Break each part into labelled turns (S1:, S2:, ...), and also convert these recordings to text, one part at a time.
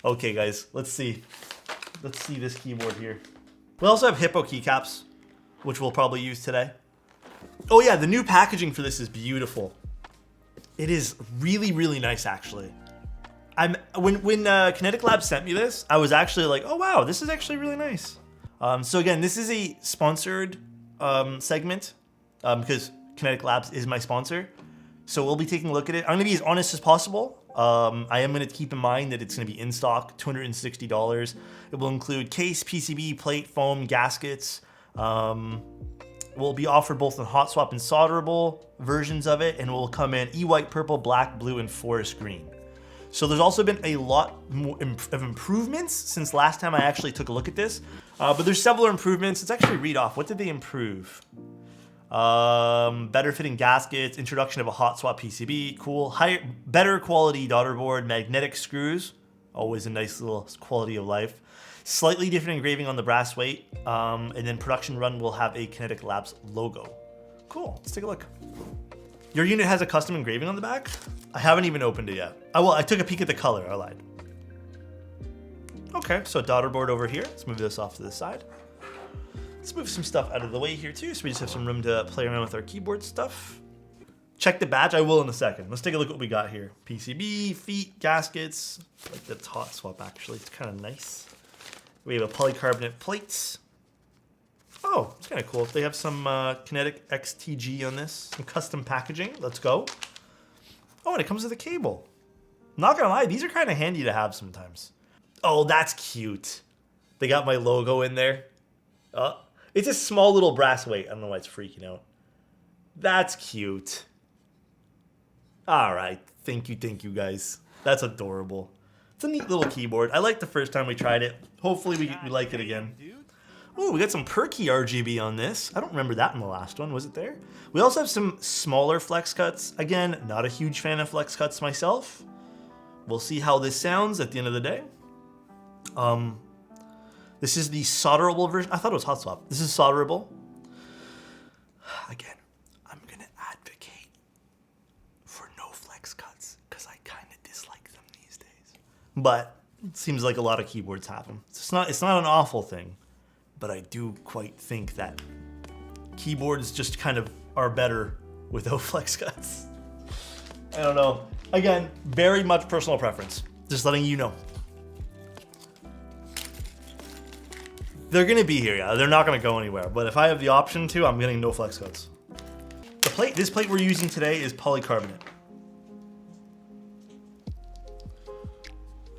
S1: Okay, guys, let's see. Let's see this keyboard here. We also have Hippo keycaps, which we'll probably use today. Oh yeah, the new packaging for this is beautiful. It is really, really nice, actually. When Kinetic Labs sent me this, I was actually like, oh wow, this is actually really nice. So again, this is a sponsored segment because Kinetic Labs is my sponsor. So we'll be taking a look at it. I'm gonna be as honest as possible. I am gonna keep in mind that it's gonna be in stock, $260. It will include case, PCB, plate, foam, gaskets. Will be offered both in hot swap and solderable versions of it, and will come in E-white, purple, black, blue, and forest green. So there's also been a lot more of improvements since last time I actually took a look at this. But there's several improvements. Let's actually read off. What did they improve? Better fitting gaskets, introduction of a hot swap PCB, cool. Better quality daughter board, magnetic screws, always a nice little quality of life. Slightly different engraving on the brass weight, and then production run will have a Kinetic Labs logo. Cool, let's take a look. Your unit has a custom engraving on the back? I haven't even opened it yet. I took a peek at the color, I lied. Okay, so daughter board over here. Let's move this off to the side. Let's move some stuff out of the way here too, so we just have some room to play around with our keyboard stuff. Check the badge, I will in a second. Let's take a look at what we got here. PCB, feet, gaskets. I like the hot swap actually, it's kind of nice. We have a polycarbonate plate. Oh, it's kind of cool. They have some Kinetic XTG on this, some custom packaging. Let's go. Oh, and it comes with a cable. Not gonna lie, these are kind of handy to have sometimes. Oh, that's cute. They got my logo in there. It's a small little brass weight. I don't know why it's freaking out. That's cute. All right, thank you guys. That's adorable. It's a neat little keyboard. I liked the first time we tried it. Hopefully we like it again. Ooh, we got some perky RGB on this. I don't remember that in the last one. Was it there? We also have some smaller flex cuts. Again, not a huge fan of flex cuts myself. We'll see how this sounds at the end of the day. This is the solderable version. I thought it was hot swap. This is solderable. Again, I'm gonna advocate for no flex cuts because I kind of dislike them these days. But it seems like a lot of keyboards have them. It's not an awful thing. But I do quite think that keyboards just kind of are better without flex cuts. I don't know. Again, very much personal preference. Just letting you know. They're gonna be here, yeah. They're not gonna go anywhere. But if I have the option to, I'm getting no flex cuts. This plate we're using today is polycarbonate.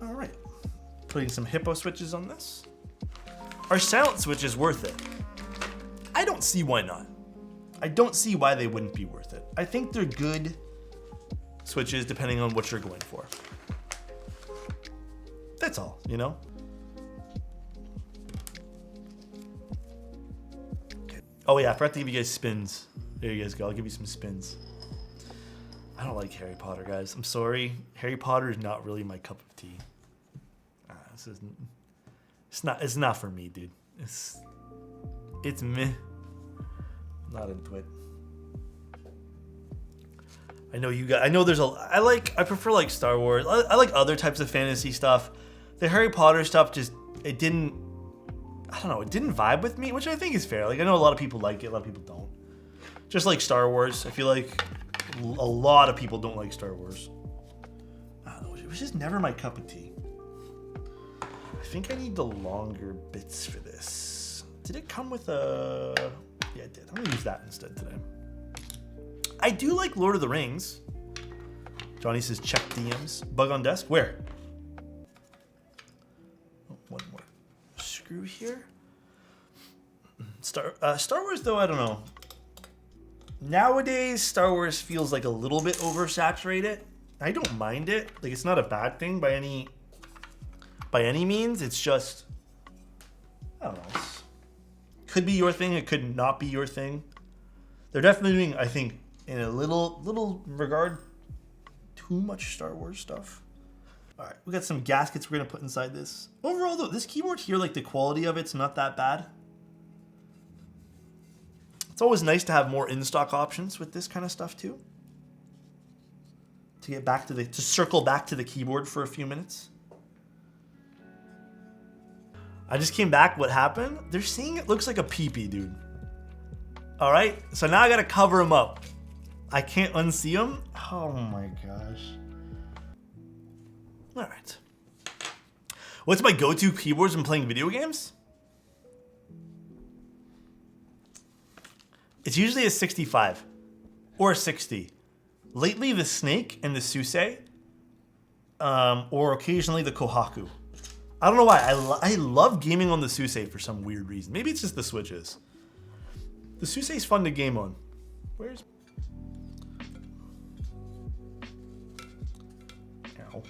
S1: All right, putting some Hippo switches on this. Are silent switches worth it? I don't see why not. I don't see why they wouldn't be worth it. I think they're good switches depending on what you're going for. That's all, you know? Okay. Oh yeah, I forgot to give you guys spins. There you guys go, I'll give you some spins. I don't like Harry Potter, guys. I'm sorry. Harry Potter is not really my cup of tea. This isn't... It's not for me, dude. It's meh. I'm not into it. I know you guys. I know there's I prefer like Star Wars. I like other types of fantasy stuff. The Harry Potter stuff it didn't vibe with me, which I think is fair. Like I know a lot of people like it, a lot of people don't. Just like Star Wars, I feel like a lot of people don't like Star Wars. I don't know, it was just never my cup of tea. I think I need the longer bits for this. Did it come with a... Yeah, it did. I'm gonna use that instead today. I do like Lord of the Rings. Johnny says check DMs. Bug on desk? Where? Oh, one more screw here. Star Wars though, I don't know. Nowadays, Star Wars feels like a little bit oversaturated. I don't mind it. Like it's not a bad thing by any means. It's just, I don't know. Could be your thing. It could not be your thing. They're definitely doing, I think, in a little regard, too much Star Wars stuff. All right, we got some gaskets we're gonna put inside this. Overall though, this keyboard here, like the quality of it's not that bad. It's always nice to have more in-stock options with this kind of stuff too. To circle back to the keyboard for a few minutes. I just came back. What happened? They're saying it looks like a peepee, dude. All right, so now I gotta cover him up. I can't unsee him. Oh my gosh. All right. What's my go-to keyboards when playing video games? It's usually a 65 or a 60. Lately, the Snake and the Suse, or occasionally the Kohaku. I don't know why. I love gaming on the Suse for some weird reason. Maybe it's just the switches. The Suse is fun to game on. Where's... Ow.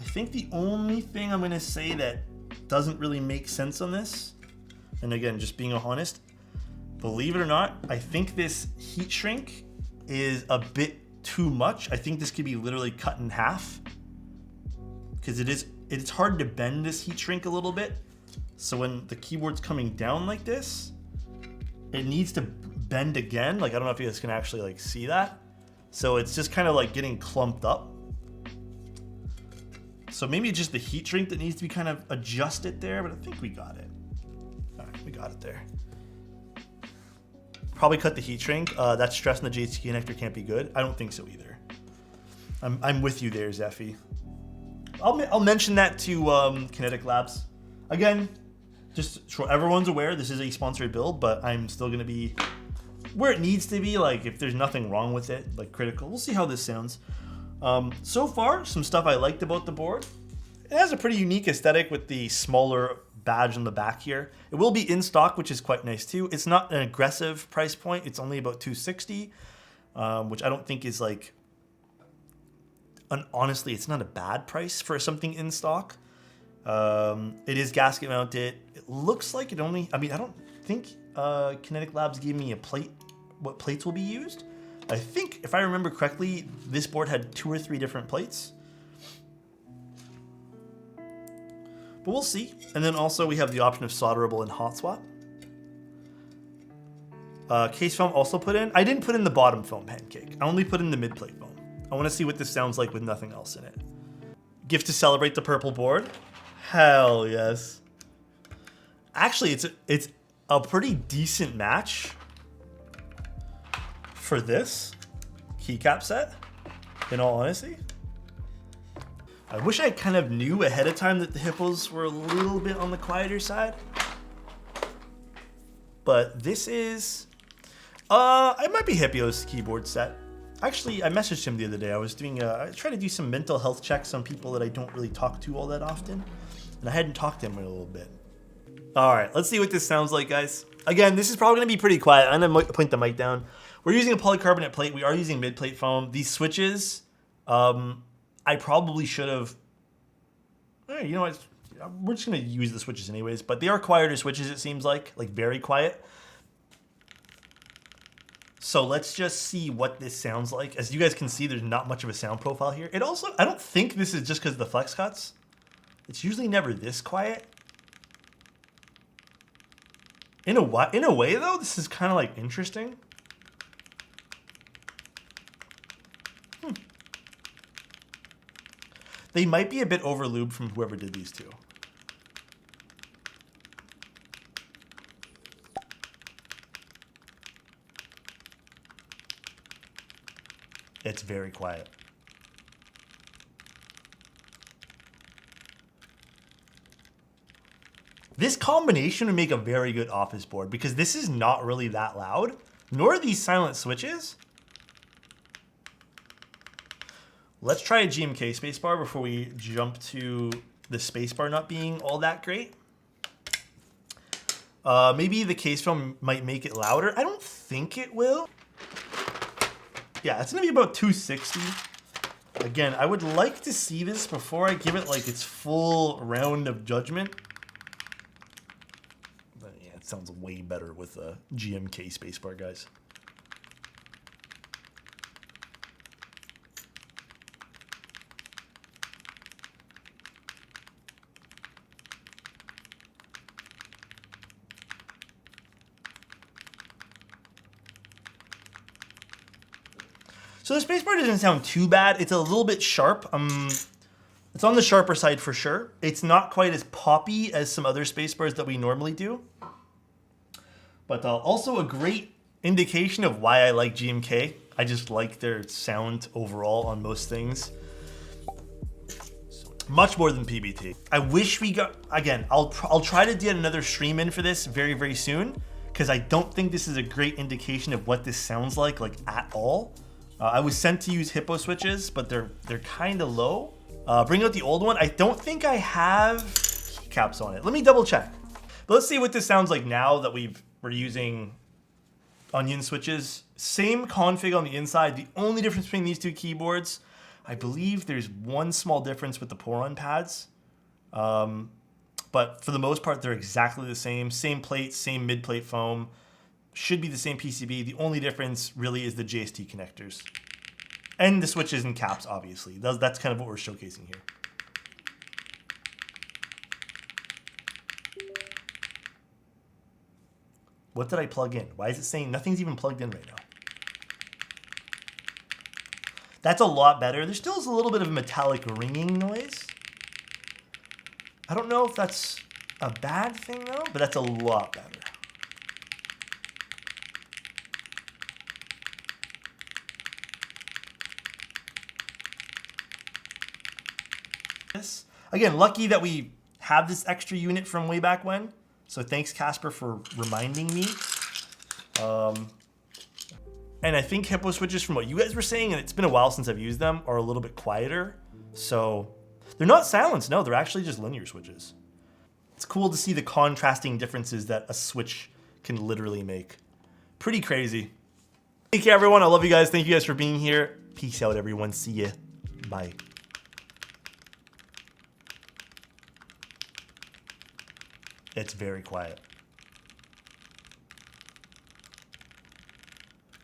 S1: I think the only thing I'm going to say that doesn't really make sense on this, and again, just being honest, believe it or not, I think this heat shrink is a bit too much. I think this could be literally cut in half, because it's hard to bend this heat shrink a little bit. So when the keyboard's coming down like this, it needs to bend again. Like, I don't know if you guys can actually like see that. So it's just kind of like getting clumped up. So maybe it's just the heat shrink that needs to be kind of adjusted there, but I think we got it. All right, we got it there. Probably cut the heat shrink. That stress in the JC connector can't be good. I don't think so either. I'm with you there, Zeffy. I'll mention that to Kinetic Labs. Again, just so everyone's aware, this is a sponsored build, but I'm still gonna be where it needs to be. Like, if there's nothing wrong with it, like critical. We'll see how this sounds. So far, some stuff I liked about the board. It has a pretty unique aesthetic with the smaller badge on the back here. It will be in stock, which is quite nice too. It's not an aggressive price point. It's only about $260, which I don't think is like, honestly, it's not a bad price for something in stock. It is gasket mounted. It looks like it only, I mean, I don't think Kinetic Labs gave me a plate, what plates will be used. I think, if I remember correctly, this board had 2 or 3 different plates. But we'll see. And then also we have the option of solderable and hot swap. Case foam also put in. I didn't put in the bottom foam pancake. I only put in the mid plate foam. I want to see what this sounds like with nothing else in it. Gift to celebrate the purple board. Hell yes. Actually, it's a pretty decent match for this keycap set, in all honesty. I wish I kind of knew ahead of time that the hippos were a little bit on the quieter side. But this is, it might be Hippio's keyboard set. Actually, I messaged him the other day. I was doing, I try to do some mental health checks on people that I don't really talk to all that often. And I hadn't talked to him in a little bit. All right, let's see what this sounds like, guys. Again, this is probably gonna be pretty quiet. I'm gonna point the mic down. We're using a polycarbonate plate. We are using mid-plate foam. These switches, I probably should have, hey, you know what? We're just gonna use the switches anyways, but they are quieter switches, it seems like very quiet. So let's just see what this sounds like. As you guys can see, there's not much of a sound profile here. It also, I don't think this is just because of the flex cuts. It's usually never this quiet. In a way though, this is kind of like interesting. They might be a bit over lubed from whoever did these two. It's very quiet. This combination would make a very good office board because this is not really that loud, nor are these silent switches. Let's try a GMK spacebar before we jump to the spacebar not being all that great. Maybe the case foam might make it louder. I don't think it will. Yeah, it's gonna be about 260. Again, I would like to see this before I give it like its full round of judgment. But yeah, it sounds way better with a GMK spacebar, guys. So the spacebar doesn't sound too bad. It's a little bit sharp. It's on the sharper side for sure. It's not quite as poppy as some other spacebars that we normally do. But also a great indication of why I like GMK. I just like their sound overall on most things. Much more than PBT. I wish we got, again, I'll try to get another stream in for this very, very soon, because I don't think this is a great indication of what this sounds like at all. I was sent to use Hippo switches, but they're kind of low. Bring out the old one. I don't think I have keycaps on it. Let me double check. But let's see what this sounds like now that we're using Onion switches. Same config on the inside. The only difference between these two keyboards, I believe there's one small difference with the pour-on pads. But for the most part, they're exactly the same. Same plate, same mid-plate foam. Should be the same PCB. The only difference really is the JST connectors. And the switches and caps, obviously. That's kind of what we're showcasing here. What did I plug in? Why is it saying nothing's even plugged in right now? That's a lot better. There still is a little bit of a metallic ringing noise. I don't know if that's a bad thing though, but that's a lot better. Again, lucky that we have this extra unit from way back when. So thanks, Casper, for reminding me. And I think Hippo switches, from what you guys were saying, and it's been a while since I've used them, are a little bit quieter. So they're not silenced, no, they're actually just linear switches. It's cool to see the contrasting differences that a switch can literally make. Pretty crazy. Thank you, everyone. I love you guys. Thank you guys for being here. Peace out, everyone. See ya. Bye. It's very quiet.